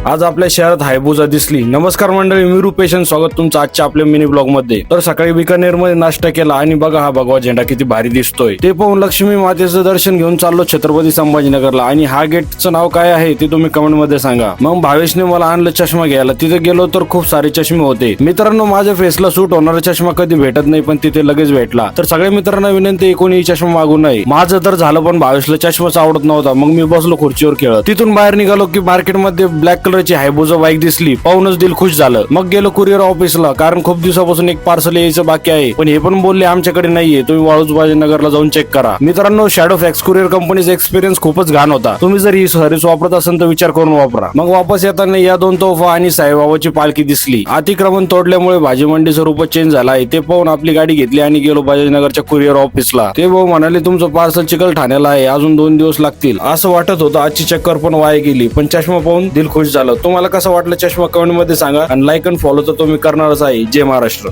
आज आपल्या शहरात हायबुजा दिसली। नमस्कार मंडळी, मी रुपेशन, स्वागत तुमचं आजच्या आपल्या मिनी ब्लॉग मध्ये। तर सकाळी बिकानेर मध्ये नाश्ता केला आणि बघा हा भगवा झेंडा किती भारी दिसतोय। ते पाहून लक्ष्मी मातेचं दर्शन घेऊन चाललो छत्रपती संभाजीनगरला। आणि हा गेटचं नाव काय आहे ते तुम्ही कमेंट मध्ये सांगा। मग भावेशने मला आणलं चष्मा घ्यायला। तिथे गेलो तर खूप सारे चष्मे होते। मित्रांनो, माझ्या फेसला सूट होणारा चष्मा कधी भेटत नाही, पण तिथे लगेच भेटला। तर सगळ्या मित्रांना विनंती, कोणी चष्मा मागू नये। माझं तर झालं, पण भावेशला चष्माच आवडत नव्हता। मग मी बसलो खुर्चीवर खेळत। तिथून बाहेर निघालो की मार्केटमध्ये ब्लॅक कलरची हायबुजा बाईक दिसली। पाहूनच दिल खुश झालं। मग गेलो कुरिअर ऑफिसला, कारण खूप दिवसापासून एक पार्सल यायचं बाकी आहे। पण हे पण बोलले आमच्याकडे नाहीये, तुम्ही वाळूज नगरला जाऊन चेक करा। मित्रांनो, शॅडो फॅक्स कुरिअर कंपनीचा एक्सपिरियन्स खूपच घाण होता। तुम्ही जर ही सर्व्हिस वापरत असाल तर विचार करून वापरा। मग वापस येताना या दोन तोफा आणि साईबाबाची पालखी दिसली। अतिक्रमण तोडल्यामुळे भाजी मंडीचं रूप चेंज झाला आहे। ते पाहून आपली गाडी घेतली आणि गेलो बजाजनगरच्या कुरिअर ऑफिसला। ते भाऊ म्हणाले, तुमचं पार्सल चिखल ठाण्याला आहे, अजून 2 दिवस लागतील। असं वाटत होतं आजची चक्कर पण वाया गेली, पण चष्मा पाहून दिल खुश झालं। तुम्हाला कसं वाटलं चष्मा कमेंट मध्ये सांगा, आणि लाईक आणि फॉलो तर तुम्ही करणारच आहे। जय महाराष्ट्र।